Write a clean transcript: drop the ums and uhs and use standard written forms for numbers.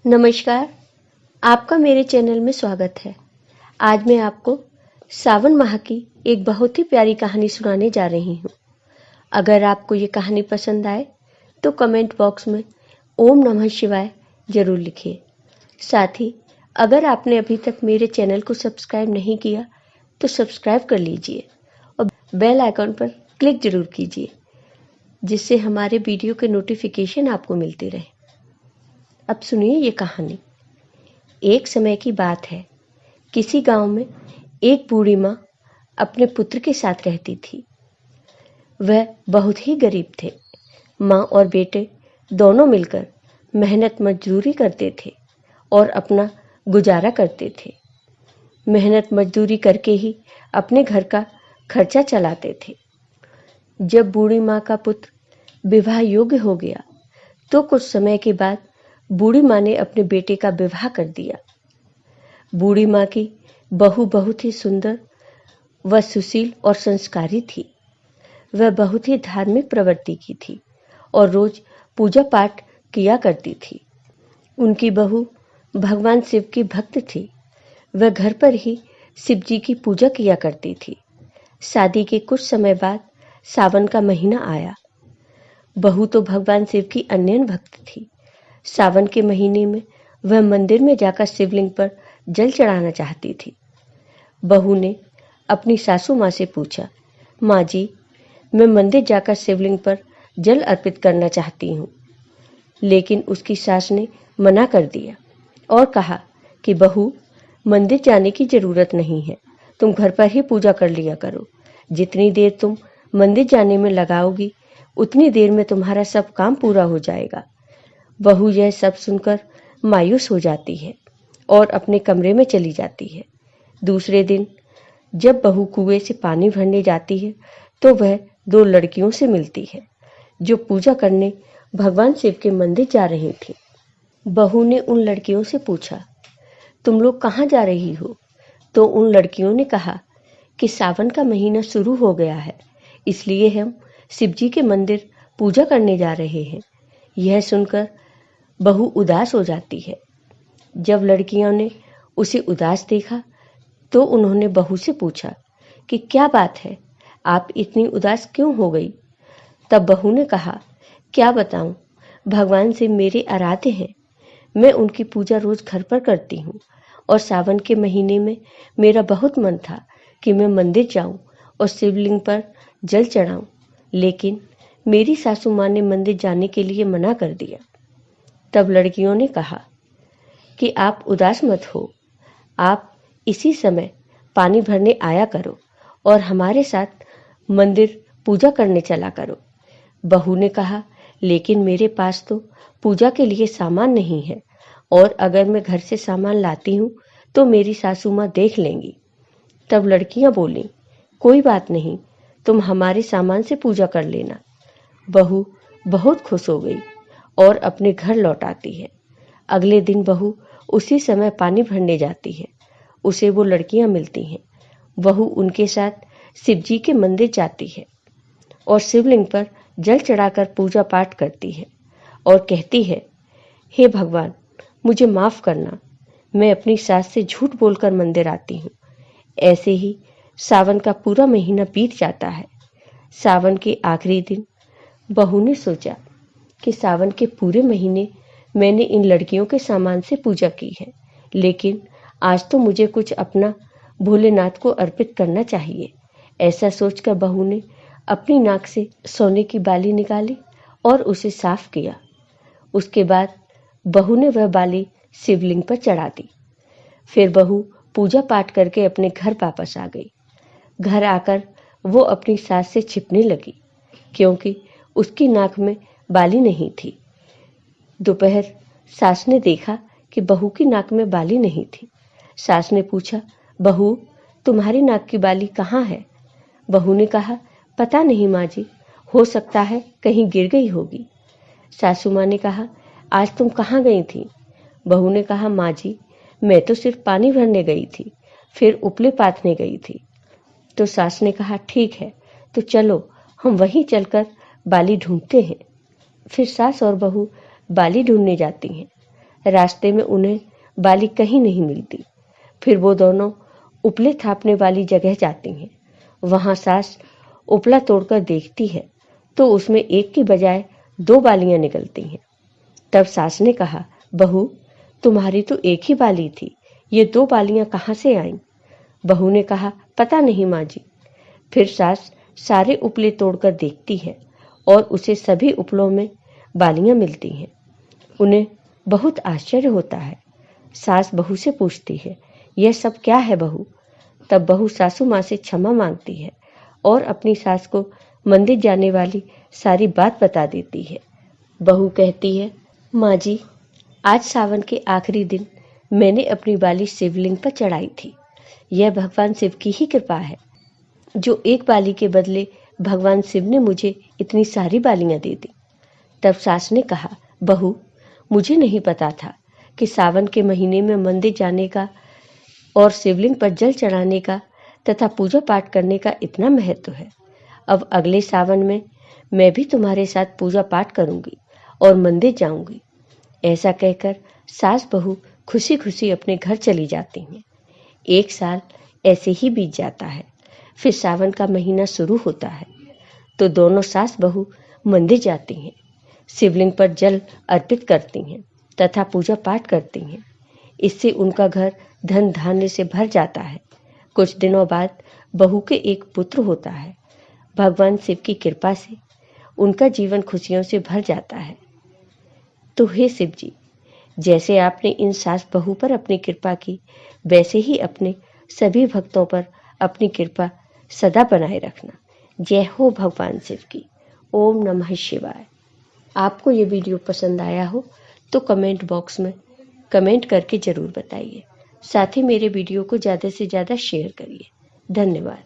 नमस्कार, आपका मेरे चैनल में स्वागत है। आज मैं आपको सावन माह की एक बहुत ही प्यारी कहानी सुनाने जा रही हूँ। अगर आपको ये कहानी पसंद आए तो कमेंट बॉक्स में ओम नमः शिवाय जरूर लिखिए। साथ ही अगर आपने अभी तक मेरे चैनल को सब्सक्राइब नहीं किया तो सब्सक्राइब कर लीजिए और बेल आइकॉन पर क्लिक जरूर कीजिए, जिससे हमारे वीडियो के नोटिफिकेशन आपको मिलते रहे। अब सुनिए ये कहानी। एक समय की बात है, किसी गांव में एक बूढ़ी माँ अपने पुत्र के साथ रहती थी। वह बहुत ही गरीब थे। माँ और बेटे दोनों मिलकर मेहनत मजदूरी करते थे और अपना गुजारा करते थे। मेहनत मजदूरी करके ही अपने घर का खर्चा चलाते थे। जब बूढ़ी माँ का पुत्र विवाह योग्य हो गया तो कुछ समय के बाद बूढ़ी माँ ने अपने बेटे का विवाह कर दिया। बूढ़ी माँ की बहू बहुत ही सुंदर व सुशील और संस्कारी थी। वह बहुत ही धार्मिक प्रवृत्ति की थी और रोज पूजा पाठ किया करती थी। उनकी बहू भगवान शिव की भक्त थी। वह घर पर ही शिव जी की पूजा किया करती थी। शादी के कुछ समय बाद सावन का महीना आया। बहू तो भगवान शिव की अनन्य भक्त थी। सावन के महीने में वह मंदिर में जाकर शिवलिंग पर जल चढ़ाना चाहती थी। बहू ने अपनी सासू माँ से पूछा, माँ जी, मैं मंदिर जाकर शिवलिंग पर जल अर्पित करना चाहती हूँ। लेकिन उसकी सास ने मना कर दिया और कहा कि बहू, मंदिर जाने की जरूरत नहीं है, तुम घर पर ही पूजा कर लिया करो। जितनी देर तुम मंदिर जाने में लगाओगी उतनी देर में तुम्हारा सब काम पूरा हो जाएगा। बहू यह सब सुनकर मायूस हो जाती है और अपने कमरे में चली जाती है। दूसरे दिन जब बहू कुएं से पानी भरने जाती है तो वह दो लड़कियों से मिलती है जो पूजा करने भगवान शिव के मंदिर जा रही थी। बहू ने उन लड़कियों से पूछा, तुम लोग कहाँ जा रही हो? तो उन लड़कियों ने कहा कि सावन का महीना शुरू हो गया है, इसलिए हम शिव जी के मंदिर पूजा करने जा रहे हैं। यह सुनकर बहू उदास हो जाती है। जब लड़कियों ने उसे उदास देखा तो उन्होंने बहू से पूछा कि क्या बात है, आप इतनी उदास क्यों हो गई? तब बहू ने कहा, क्या बताऊं, भगवान से मेरे आराध्य हैं। मैं उनकी पूजा रोज घर पर करती हूँ और सावन के महीने में मेरा बहुत मन था कि मैं मंदिर जाऊं और शिवलिंग पर जल चढ़ाऊं, लेकिन मेरी सासू माँ ने मंदिर जाने के लिए मना कर दिया। तब लड़कियों ने कहा कि आप उदास मत हो, आप इसी समय पानी भरने आया करो और हमारे साथ मंदिर पूजा करने चला करो। बहू ने कहा, लेकिन मेरे पास तो पूजा के लिए सामान नहीं है और अगर मैं घर से सामान लाती हूँ तो मेरी सासू माँ देख लेंगी। तब लड़कियां बोली, कोई बात नहीं, तुम हमारे सामान से पूजा कर लेना। बहू बहुत खुश हो गई और अपने घर लौट आती है। अगले दिन बहू उसी समय पानी भरने जाती है। उसे वो लड़कियां मिलती हैं। बहू उनके साथ शिव जी के मंदिर जाती है और शिवलिंग पर जल चढ़ाकर पूजा पाठ करती है और कहती है, हे भगवान, मुझे माफ करना, मैं अपनी सास से झूठ बोलकर मंदिर आती हूँ। ऐसे ही सावन का पूरा महीना बीत जाता है। सावन के आखिरी दिन बहू ने सोचा कि सावन के पूरे महीने मैंने इन लड़कियों के सामान से पूजा की है, लेकिन आज तो मुझे कुछ अपना भोलेनाथ को अर्पित करना चाहिए। ऐसा सोचकर बहू ने अपनी नाक से सोने की बाली निकाली और उसे साफ किया। उसके बाद बहू ने वह बाली शिवलिंग पर चढ़ा दी। फिर बहू पूजा पाठ करके अपने घर वापस आ गई। घर आकर वो अपनी सास से छिपने लगी क्योंकि उसकी नाक में बाली नहीं थी। दोपहर सास ने देखा कि बहू की नाक में बाली नहीं थी। सास ने पूछा, बहू, तुम्हारी नाक की बाली कहाँ है? बहू ने कहा, पता नहीं माँ जी, हो सकता है कहीं गिर गई होगी। सासू माँ ने कहा, आज तुम कहाँ गई थी? बहू ने कहा, माँ जी, मैं तो सिर्फ पानी भरने गई थी, फिर उपले पाथने गई थी। तो सास ने कहा, ठीक है, तो चलो हम वहीं चलकर बाली ढूंढते हैं। फिर सास और बहू बाली ढूंढने जाती हैं। रास्ते में उन्हें बाली कहीं नहीं मिलती। फिर वो दोनों उपले थापने वाली जगह जाती हैं। वहां सास उपला तोड़कर देखती है तो उसमें एक की बजाय 2 बालियां निकलती हैं। तब सास ने कहा, बहू, तुम्हारी तो एक ही बाली थी, ये 2 बालियां कहाँ से आईं? बहू ने कहा, पता नहीं माँ जी। फिर सास सारे उपले तोड़कर देखती है और उसे सभी उपलों में बालियां मिलती हैं। उन्हें बहुत आश्चर्य होता है। सास बहू से पूछती है, यह सब क्या है बहू? तब बहू सासू माँ से क्षमा मांगती है और अपनी सास को मंदिर जाने वाली सारी बात बता देती है। बहू कहती है, माँ जी, आज सावन के आखिरी दिन मैंने अपनी बाली शिवलिंग पर चढ़ाई थी। यह भगवान शिव की ही कृपा है, जो एक बाली के बदले भगवान शिव ने मुझे इतनी सारी बालियां दे दी। तब सास ने कहा, बहू, मुझे नहीं पता था कि सावन के महीने में मंदिर जाने का और शिवलिंग पर जल चढ़ाने का तथा पूजा पाठ करने का इतना महत्व है। अब अगले सावन में मैं भी तुम्हारे साथ पूजा पाठ करूंगी और मंदिर जाऊंगी। ऐसा कहकर सास बहू खुशी खुशी अपने घर चली जाती हैं। 1 साल ऐसे ही बीत जाता है। फिर सावन का महीना शुरू होता है तो दोनों सास बहू मंदिर जाती हैं, शिवलिंग पर जल अर्पित करती हैं तथा पूजा पाठ करती हैं। इससे उनका घर धन धान्य से भर जाता है। कुछ दिनों बाद बहू के एक पुत्र होता है। भगवान शिव की कृपा से उनका जीवन खुशियों से भर जाता है। तो हे शिव जी, जैसे आपने इन सास बहू पर अपनी कृपा की, वैसे ही अपने सभी भक्तों पर अपनी कृपा सदा बनाए रखना। जय हो भगवान शिव की। ओम नमः शिवाय। आपको ये वीडियो पसंद आया हो तो कमेंट बॉक्स में कमेंट करके जरूर बताइए। साथ ही मेरे वीडियो को ज़्यादा से ज़्यादा शेयर करिए। धन्यवाद।